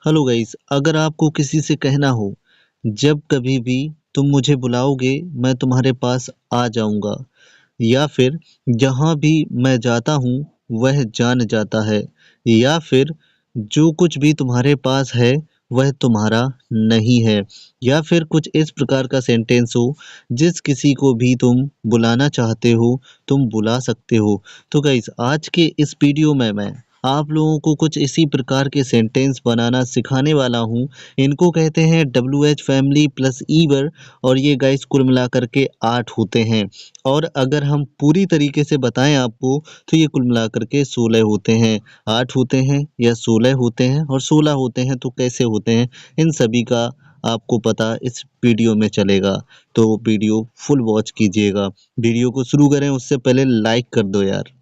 Hello guys, अगर आपको किसी से कहना हो जब कभी भी तुम मुझे बुलाओगे मैं तुम्हारे पास आ जाऊंगा, या फिर जहाँ भी मैं जाता हूँ वह जान जाता है, या फिर जो कुछ भी तुम्हारे पास है वह तुम्हारा नहीं है, या फिर कुछ इस प्रकार का सेंटेंस हो जिस किसी को भी तुम बुलाना चाहते हो तुम बुला सकते हो। तो गाइस, आज के इस वीडियो में मैं आप लोगों को कुछ इसी प्रकार के सेंटेंस बनाना सिखाने वाला हूँ। इनको कहते हैं WH फैमिली प्लस ईवर, और ये गाइस कुल मिलाकर के 8 होते हैं। और अगर हम पूरी तरीके से बताएं आपको तो ये कुल मिलाकर के 16 होते हैं। 8 होते हैं या 16 होते हैं और 16 होते हैं, तो कैसे होते हैं इन सभी का आपको पता इस वीडियो में चलेगा। तो वीडियो फुल वॉच कीजिएगा। वीडियो को शुरू करें उससे पहले लाइक कर दो यार।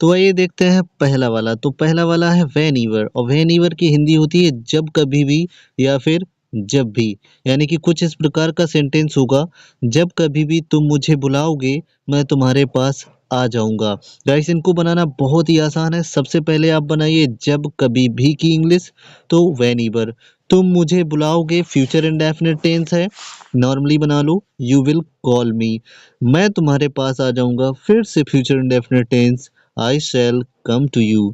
तो आइए देखते हैं पहला वाला। तो पहला वाला है व्हेन ईवर, और व्हेन ईवर की हिंदी होती है जब कभी भी या फिर जब भी। यानी कि कुछ इस प्रकार का सेंटेंस होगा, जब कभी भी तुम मुझे बुलाओगे मैं तुम्हारे पास आ जाऊंगा। गाइस, इनको बनाना बहुत ही आसान है। सबसे पहले आप बनाइए जब कभी भी की इंग्लिश। तो व्हेन ईवर, तुम मुझे बुलाओगे फ्यूचर इंडेफिनिट टेंस है, नॉर्मली बना लो यू विल कॉल मी, मैं तुम्हारे पास आ जाऊंगा, फिर से future indefinite tense I shall come to you.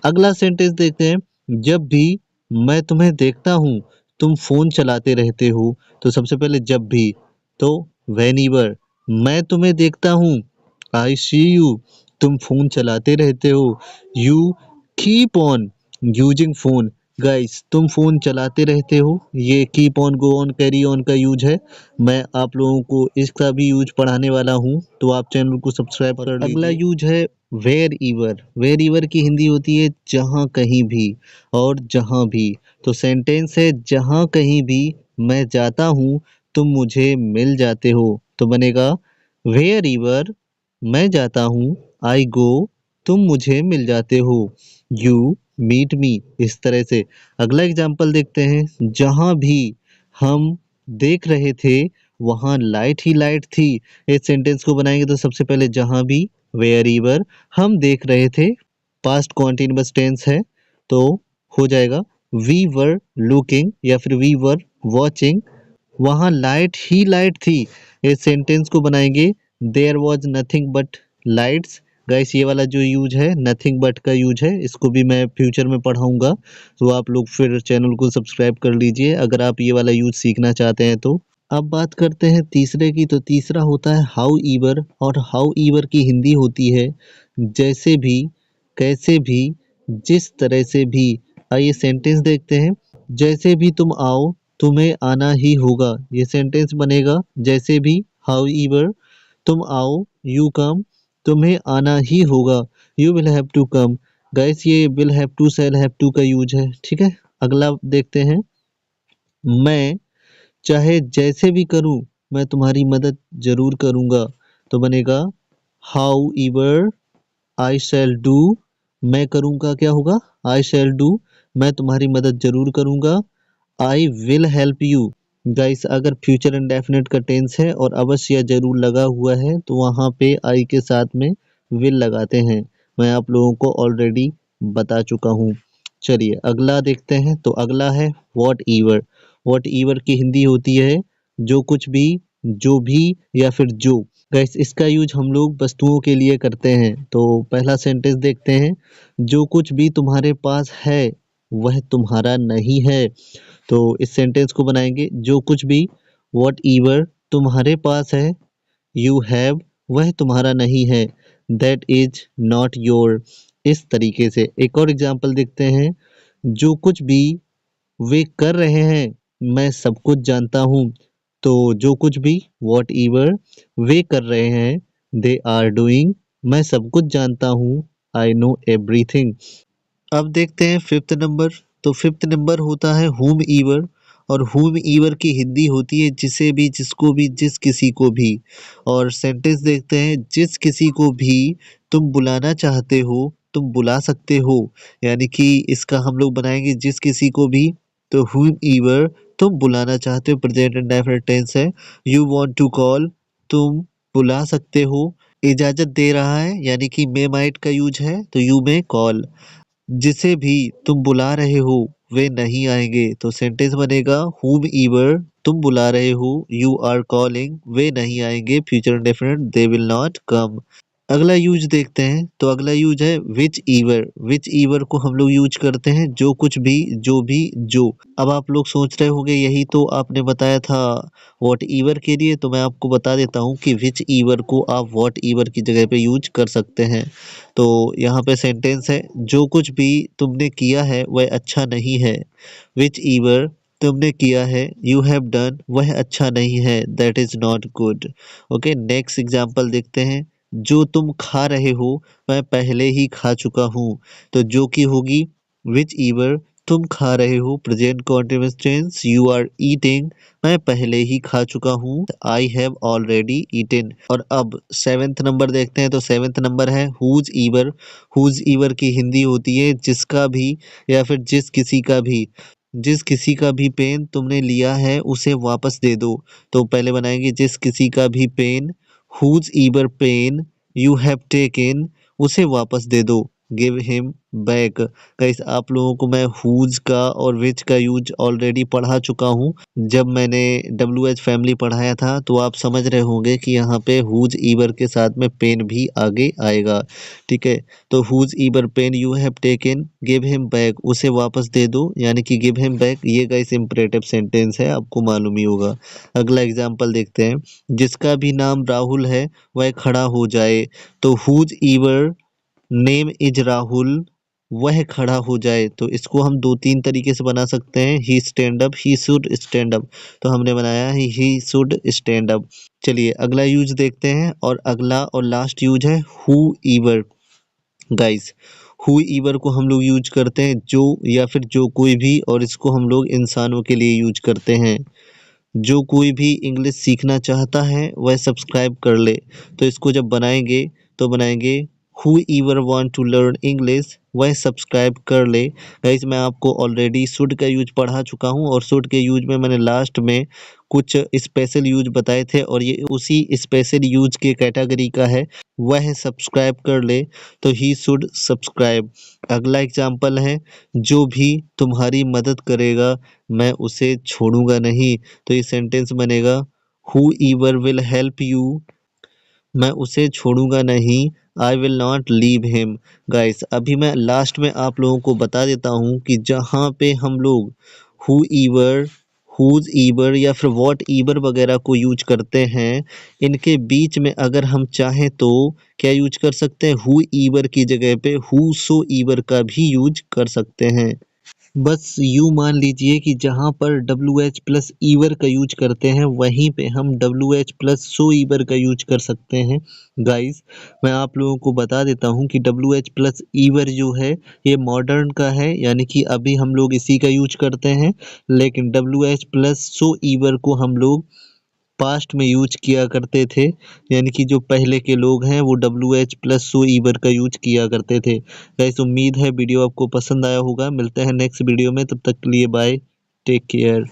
अगला सेंटेंस देखते हैं, जब भी मैं तुम्हें देखता हूँ तुम फोन चलाते रहते हो। तो सबसे पहले जब भी, तो व्हेनेवर, मैं तुम्हें देखता हूँ आई सी यू, तुम फोन चलाते रहते हो। You keep on using phone, guys तुम फोन चलाते रहते हो, ये keep on go on carry on का यूज है। मैं आप लोगों को इसका भी यूज पढ़ाने वाला हूँ, तो आप चैनल को सब्सक्राइब कर लीजिए। अगला यूज है वेर ईवर। वेर ईवर की हिंदी होती है जहाँ कहीं भी और जहाँ भी। तो सेंटेंस है जहाँ कहीं भी मैं जाता हूँ तुम मुझे मिल जाते हो। तो बनेगा वेयर ईवर, मैं जाता हूँ, आई गो, तुम मुझे मिल जाते हो, यू मीट मी, इस तरह से। अगला एग्जाम्पल देखते हैं, जहाँ भी हम देख रहे थे वहाँ लाइट ही लाइट थी। इस सेंटेंस को बनाएंगे तो सबसे पहले जहाँ भी, वेयर ईवर, हम देख रहे थे, पास्ट कॉन्टिन्यूअस टेंस है, तो हो जाएगा वी वर लुकिंग या फिर वी वर वॉचिंग, वहाँ लाइट ही लाइट थी। इस सेंटेंस को बनाएंगे there was nothing but lights. Guys, ये वाला जो यूज है नथिंग बट का यूज है, इसको भी मैं फ्यूचर में पढ़ाऊंगा, तो आप लोग फिर चैनल को सब्सक्राइब कर लीजिए अगर आप ये वाला यूज सीखना चाहते हैं तो। अब बात करते हैं तीसरे की। तो तीसरा होता है हाउ ईवर, और हाउ ईवर की हिंदी होती है जैसे भी, कैसे भी, जिस तरह से भी। आइए सेंटेंस देखते हैं, जैसे भी तुम आओ तुम्हें आना ही होगा। ये सेंटेंस बनेगा जैसे भी, हाउ ईवर, तुम आओ, यू कम, तुम्हें आना ही होगा, you will have to come. Guys, ये will have to shall have to का यूज है, ठीक है। अगला देखते हैं, मैं चाहे जैसे भी करूं मैं तुम्हारी मदद जरूर करूंगा। तो बनेगा हाउ ईवर आई शैल डू, मैं करूंगा क्या होगा, आई शैल डू, मैं तुम्हारी मदद जरूर करूंगा, I will help you. Guys, अगर फ्यूचर इंडेफिनिट का टेंस है और अवश्य या जरूर लगा हुआ है तो वहां पे आई के साथ में विल लगाते हैं, मैं आप लोगों को ऑलरेडी बता चुका हूँ। चलिए अगला देखते हैं। तो अगला है वॉट ईवर। वॉट ईवर की हिंदी होती है जो कुछ भी, जो भी, या फिर जो। गाइस, इसका यूज हम लोग वस्तुओं के लिए करते हैं। तो पहला सेंटेंस देखते हैं, जो कुछ भी तुम्हारे पास है वह तुम्हारा नहीं है। तो इस सेंटेंस को बनाएंगे, जो कुछ भी, वॉट ईवर, तुम्हारे पास है, यू हैव, वह तुम्हारा नहीं है, दैट इज नॉट योर। इस तरीके से एक और एग्जांपल देखते हैं, जो कुछ भी वे कर रहे हैं मैं सब कुछ जानता हूँ। तो जो कुछ भी, वॉट ईवर, वे कर रहे हैं, दे आर डूइंग, मैं सब कुछ जानता हूँ, आई नो एवरीथिंग। अब देखते हैं फिफ्थ नंबर। तो फिफ्थ नंबर होता है हुम ईवर, और हुम ईवर की हिंदी होती है जिसे भी, जिसको भी, जिस किसी को भी। और सेंटेंस देखते हैं, जिस किसी को भी तुम बुलाना चाहते हो तुम बुला सकते हो। यानी कि इसका हम लोग बनाएंगे जिस किसी को भी, तो हुम ईवर, तुम बुलाना चाहते हो, प्रेजेंट इंडेफिनिट टेंस है, यू वांट टू कॉल, तुम बुला सकते हो, इजाजत दे रहा है यानी कि मे माइट का यूज है, तो यू मे कॉल, जिसे भी तुम बुला रहे हो वे नहीं आएंगे। तो सेंटेंस बनेगा whom ever तुम बुला रहे हो, you are calling, वे नहीं आएंगे, future indefinite, they will not come। अगला यूज देखते हैं। तो अगला यूज है विच ईवर। विच ईवर को हम लोग यूज करते हैं जो कुछ भी, जो भी, जो। अब आप लोग सोच रहे होंगे यही तो आपने बताया था वॉट ईवर के लिए, तो मैं आपको बता देता हूँ कि विच ईवर को आप वॉट ईवर की जगह पे यूज कर सकते हैं। तो यहाँ पे सेंटेंस है, जो कुछ भी तुमने किया है वह अच्छा नहीं है। विच ईवर तुमने किया है, यू हैव डन, वह अच्छा नहीं है, that is not good. Okay, next example देखते हैं। जो तुम खा रहे हो मैं पहले ही खा चुका हूँ। तो जो की होगी विच ईवर तुम खा रहे हो, present continuous tense, you are eating, मैं पहले ही खा चुका हूँ, आई हैव ऑलरेडी ईटेन। और अब सेवेंथ नंबर देखते हैं। तो सेवेंथ नंबर है हुज ईवर। हुज ईवर की हिंदी होती है जिसका भी, या फिर जिस किसी का भी। जिस किसी का भी पेन तुमने लिया है उसे वापस दे दो। तो पहले बनाएंगे जिस किसी का भी pen, whose ever pen you have taken, उसे वापस दे दो, गिव हिम बैक। गाइस आप लोगों को मैं हुज का और विच का यूज ऑलरेडी पढ़ा चुका हूँ। जब मैंने WH फैमिली पढ़ाया था तो आप समझ रहे होंगे कि यहाँ पे हुज ईवर के साथ में पेन भी आगे आएगा। ठीक है, तो whose ever pen you have taken, give him back, उसे वापस दे दो, यानी कि गिव हिम बैक। ये गाइस इंपरेटिव सेंटेंस है, आपको मालूम ही होगा। अगला एग्जाम्पल देखते हैं। जिसका भी नाम राहुल है वह खड़ा हो जाए। तो whose ever name is Rahul, वह खड़ा हो जाए। तो इसको हम दो तीन तरीके से बना सकते हैं, he stand up, he should stand up. तो हमने बनाया है ही शुड स्टैंड अप। चलिए अगला यूज देखते हैं, और अगला और लास्ट यूज है हु ईवर। गाइस हु ईवर को हम लोग यूज करते हैं जो, या फिर जो कोई भी, और इसको हम लोग इंसानों के लिए यूज करते हैं। जो कोई भी इंग्लिश सीखना चाहता है वह सब्सक्राइब कर ले। तो इसको जब बनाएंगे तो बनाएंगे whoever want to learn English, वह सब्सक्राइब कर ले। गाइस मैं आपको ऑलरेडी शुड का यूज पढ़ा चुका हूँ, और शुड के यूज में मैंने लास्ट में कुछ स्पेशल यूज बताए थे, और ये उसी स्पेशल यूज के कैटेगरी का है, वह सब्सक्राइब कर ले। तो ही शुड सब्सक्राइब। अगला एग्जाम्पल है, जो भी तुम्हारी मदद करेगा मैं उसे छोड़ूंगा नहीं। तो ये सेंटेंस बनेगा हु ईवर विल हेल्प यू, मैं उसे छोड़ूंगा नहीं, I will not leave him. Guys अभी मैं लास्ट में आप लोगों को बता देता हूँ कि जहाँ पे हम लोग हु ईवर, हुज ईवर या फिर वॉट ईवर वगैरह को यूज करते हैं, इनके बीच में अगर हम चाहें तो क्या यूज कर सकते हैं, हु ईवर की जगह पे हु सो ईवर का भी यूज कर सकते हैं। बस यूँ मान लीजिए कि जहाँ पर WH प्लस ईवर का यूज करते हैं वहीं पे हम WH प्लस सो ईवर का यूज कर सकते हैं। गाइस मैं आप लोगों को बता देता हूँ कि WH प्लस ईवर जो है ये मॉडर्न का है, यानी कि अभी हम लोग इसी का यूज करते हैं। लेकिन WH प्लस सो ईवर को हम लोग पास्ट में यूज किया करते थे, यानी कि जो पहले के लोग हैं वो WH प्लस सो ईवर का यूज किया करते थे। गाइस उम्मीद है वीडियो आपको पसंद आया होगा। मिलते हैं नेक्स्ट वीडियो में, तब तक के लिए बाय, टेक केयर।